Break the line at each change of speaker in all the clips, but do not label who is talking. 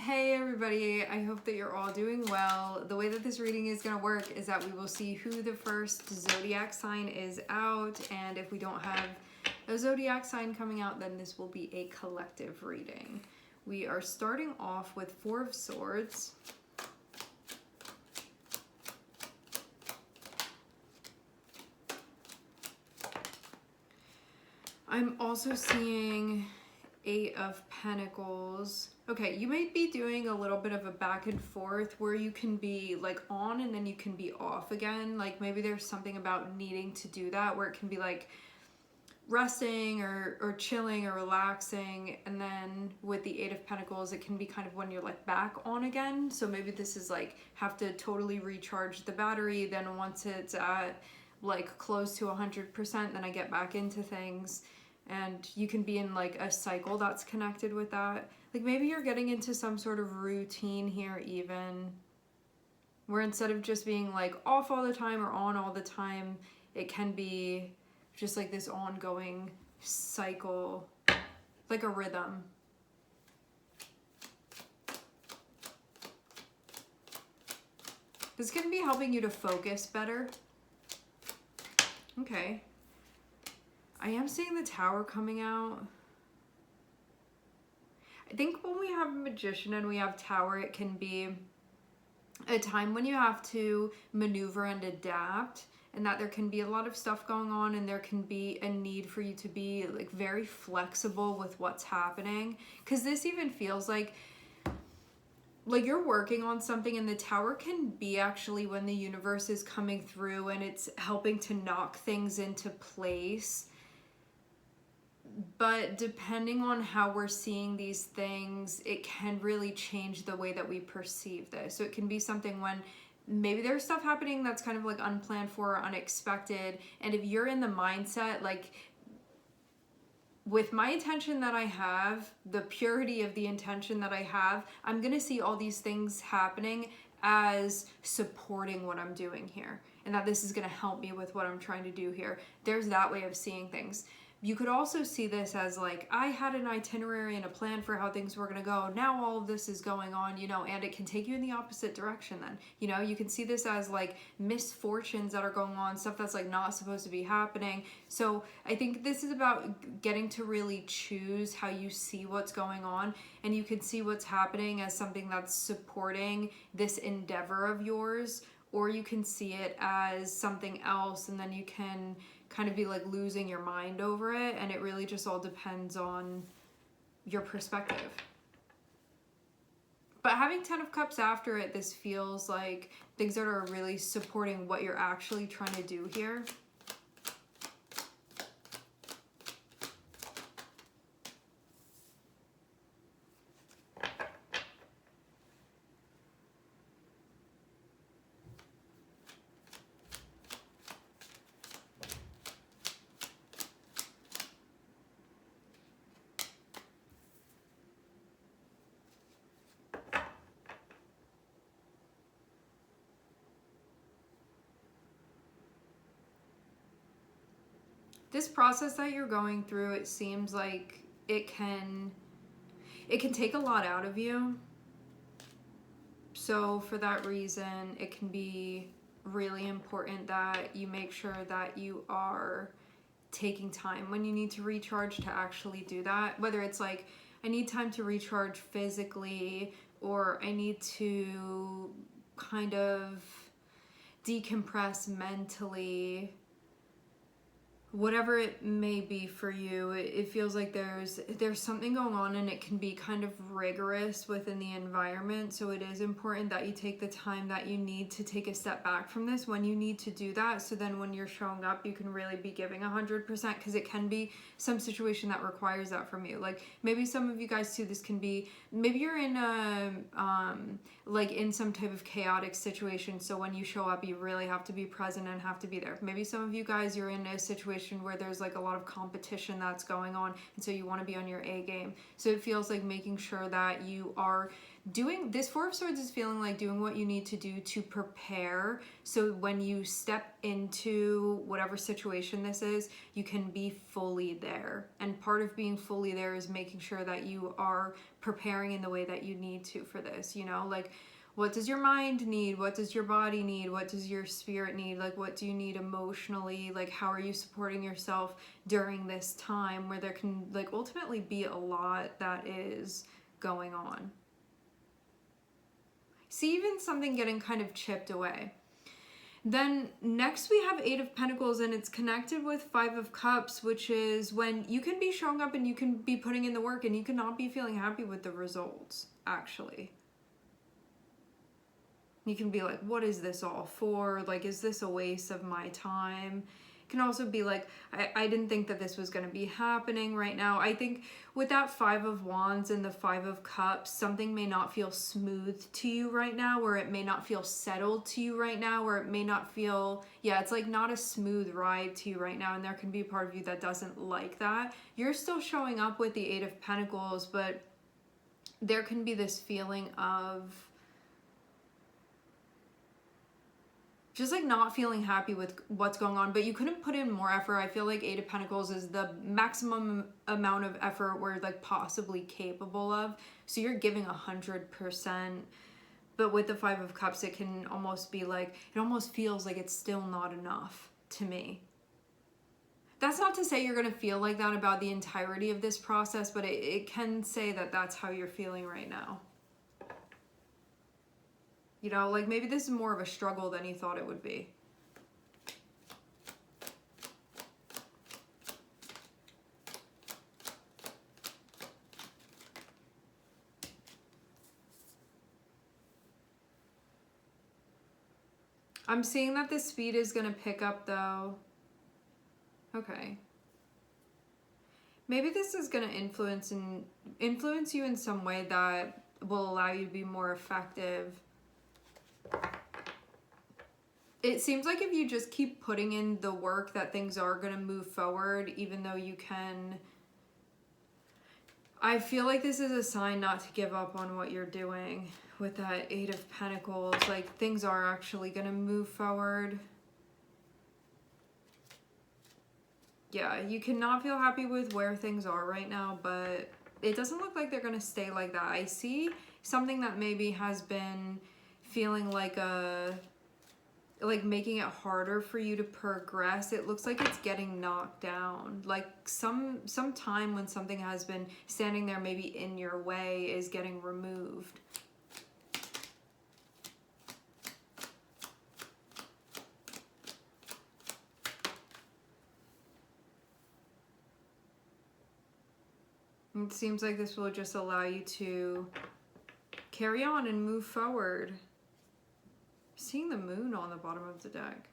Hey everybody, I hope that you're all doing well. The way that this reading is going to work is that we will see who the first zodiac sign is out, and if we don't have a zodiac sign coming out, then this will be a collective reading. We are starting off with Four of Swords. I'm also seeing Eight of Pentacles. Okay, you might be doing a little bit of a back and forth where you can be like on and then you can be off again. Like maybe there's something about needing to do that where it can be like resting or chilling or relaxing, and then with the Eight of Pentacles it can be kind of when you're like back on again. So maybe this is like have to totally recharge the battery, then once it's at like close to 100%, then I get back into things. And you can be in like a cycle that's connected with that. Like maybe you're getting into some sort of routine here even, where instead of just being like off all the time or on all the time, it can be just like this ongoing cycle, like a rhythm. This can be helping you to focus better. Okay. I am seeing the Tower coming out. I think when we have Magician and we have Tower, it can be a time when you have to maneuver and adapt, and that there can be a lot of stuff going on, and there can be a need for you to be like very flexible with what's happening. Because this even feels like you're working on something, and the Tower can be actually when the universe is coming through and it's helping to knock things into place. But depending on how we're seeing these things, it can really change the way that we perceive this. So it can be something when maybe there's stuff happening that's kind of like unplanned for or unexpected. And if you're in the mindset, like with my intention that I have, the purity of the intention that I have, I'm going to see all these things happening as supporting what I'm doing here. And that this is going to help me with what I'm trying to do here. There's that way of seeing things. You could also see this as like, I had an itinerary and a plan for how things were going to go. Now all of this is going on, you know, and it can take you in the opposite direction then. You know, you can see this as like misfortunes that are going on, stuff that's like not supposed to be happening. So I think this is about getting to really choose how you see what's going on, and you can see what's happening as something that's supporting this endeavor of yours, or you can see it as something else, and then you can kind of be like losing your mind over it, and it really just all depends on your perspective. But having 10 of Cups after it, this feels like things that are really supporting what you're actually trying to do here. This process that you're going through, it seems like it can take a lot out of you. So for that reason, it can be really important that you make sure that you are taking time when you need to recharge to actually do that. Whether it's like, I need time to recharge physically, or I need to kind of decompress mentally. Whatever it may be for you, it feels like there's something going on, and it can be kind of rigorous within the environment. So it is important that you take the time that you need to take a step back from this when you need to do that. So then when you're showing up, you can really be giving 100%, because it can be some situation that requires that from you. Like maybe some of you guys too, this can be, maybe you're in a, like in some type of chaotic situation. So when you show up, you really have to be present and have to be there. Maybe some of you guys, you're in a situation situation where there's like a lot of competition that's going on, and so you want to be on your A game. So it feels like making sure that you are doing this. Four of Swords is feeling like doing what you need to do to prepare, so when you step into whatever situation this is, you can be fully there. And part of being fully there is making sure that you are preparing in the way that you need to for this, you know, like what does your mind need? What does your body need? What does your spirit need? Like, what do you need emotionally? Like, how are you supporting yourself during this time where there can like ultimately be a lot that is going on? See, even something getting kind of chipped away. Then next we have Eight of Pentacles, and it's connected with Five of Cups, which is when you can be showing up and you can be putting in the work and you cannot be feeling happy with the results, actually. You can be like, what is this all for? Like, is this a waste of my time? It can also be like, I didn't think that this was going to be happening right now. I think with that Five of Wands and the Five of Cups, something may not feel smooth to you right now, or it may not feel settled to you right now, or it may not feel, yeah, it's like not a smooth ride to you right now, and there can be a part of you that doesn't like that. You're still showing up with the Eight of Pentacles, but there can be this feeling of just like not feeling happy with what's going on, but you couldn't put in more effort. I feel like Eight of Pentacles is the maximum amount of effort we're like possibly capable of. So you're giving 100%, but with the Five of Cups, it can almost be like, it almost feels like it's still not enough to me. That's not to say you're gonna feel like that about the entirety of this process, but it can say that that's how you're feeling right now. You know, like maybe this is more of a struggle than you thought it would be. I'm seeing that the speed is going to pick up though. Okay. Maybe this is going to influence you in some way that will allow you to be more effective. It seems like if you just keep putting in the work that things are going to move forward, even though you can. I feel like this is a sign not to give up on what you're doing with that Eight of Pentacles. Like things are actually going to move forward. Yeah, you cannot feel happy with where things are right now, but it doesn't look like they're going to stay like that. I see something that maybe has been feeling like making it harder for you to progress. It looks like it's getting knocked down. Like some time when something has been standing there maybe in your way is getting removed. It seems like this will just allow you to carry on and move forward. Seeing the moon on the bottom of the deck.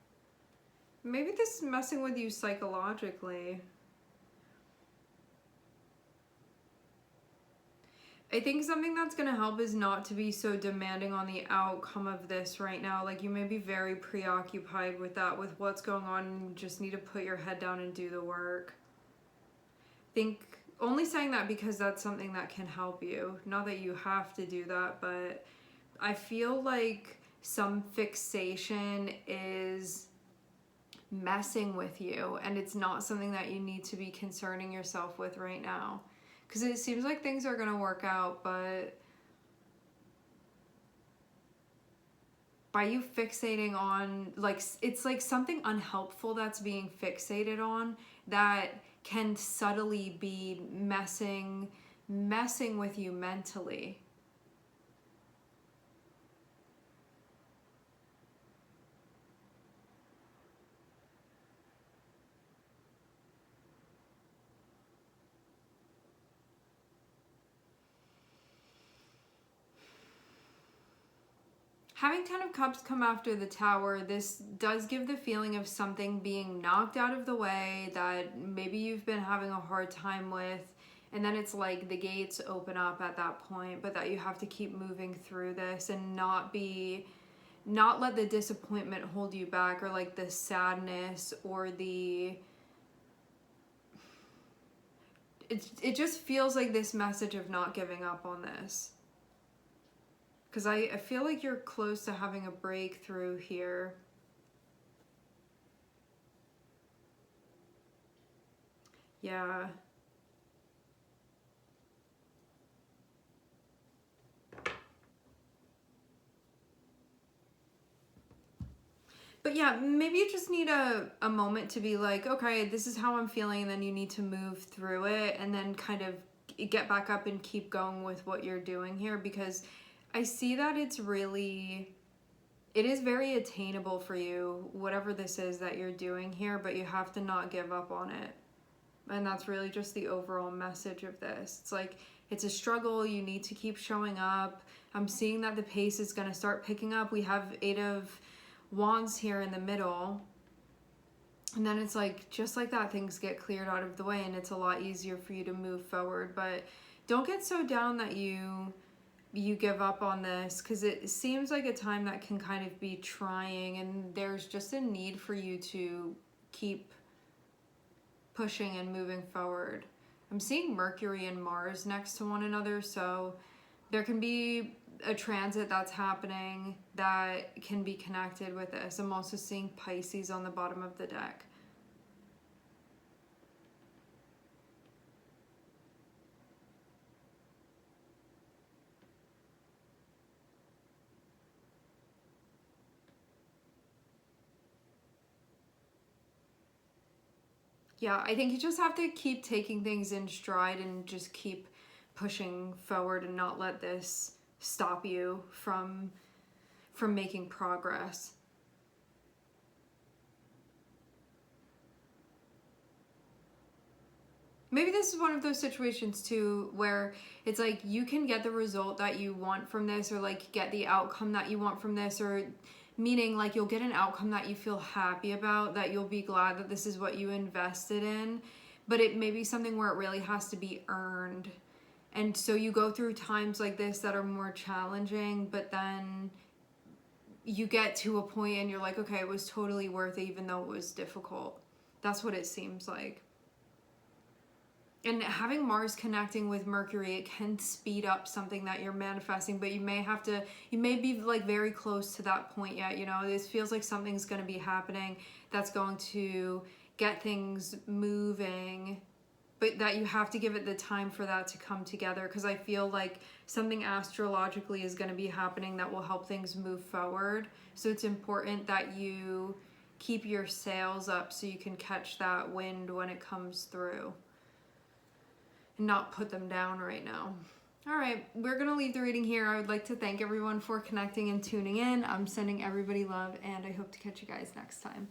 Maybe this is messing with you psychologically. I think something that's going to help is not to be so demanding on the outcome of this right now. Like you may be very preoccupied with that, with what's going on, and you just need to put your head down and do the work. I think only saying that because that's something that can help you. Not that you have to do that, but I feel like some fixation is messing with you, and it's not something that you need to be concerning yourself with right now, because it seems like things are going to work out, but by you fixating on, like, it's like something unhelpful that's being fixated on that can subtly be messing with you mentally. Having Ten of Cups come after the Tower, this does give the feeling of something being knocked out of the way that maybe you've been having a hard time with, and then it's like the gates open up at that point, but that you have to keep moving through this and not let the disappointment hold you back, or like the sadness or the it just feels like this message of not giving up on this. Because I feel like you're close to having a breakthrough here. Yeah. But yeah, maybe you just need a moment to be like, okay, this is how I'm feeling, and then you need to move through it and then kind of get back up and keep going with what you're doing here, because I see that it is very attainable for you, whatever this is that you're doing here, but you have to not give up on it. And that's really just the overall message of this. It's like, it's a struggle, you need to keep showing up. I'm seeing that the pace is going to start picking up. We have 8 of Wands here in the middle, and then it's like, just like that, things get cleared out of the way and it's a lot easier for you to move forward. But don't get so down that you give up on this, because it seems like a time that can kind of be trying, and there's just a need for you to keep pushing and moving forward. I'm seeing Mercury and Mars next to one another, so there can be a transit that's happening that can be connected with this. I'm also seeing Pisces on the bottom of the deck. Yeah, I think you just have to keep taking things in stride and just keep pushing forward and not let this stop you from making progress. Maybe this is one of those situations too where it's like you can get the result that you want from this, or like get the outcome that you want from this, or meaning like you'll get an outcome that you feel happy about, that you'll be glad that this is what you invested in, but it may be something where it really has to be earned. And so you go through times like this that are more challenging, but then you get to a point and you're like, okay, it was totally worth it even though it was difficult. That's what it seems like. And having Mars connecting with Mercury, it can speed up something that you're manifesting, but you may be like very close to that point yet. You know, this feels like something's going to be happening that's going to get things moving, but that you have to give it the time for that to come together, because I feel like something astrologically is going to be happening that will help things move forward. So it's important that you keep your sails up so you can catch that wind when it comes through and not put them down right now. All right, we're going to leave the reading here. I would like to thank everyone for connecting and tuning in. I'm sending everybody love, and I hope to catch you guys next time.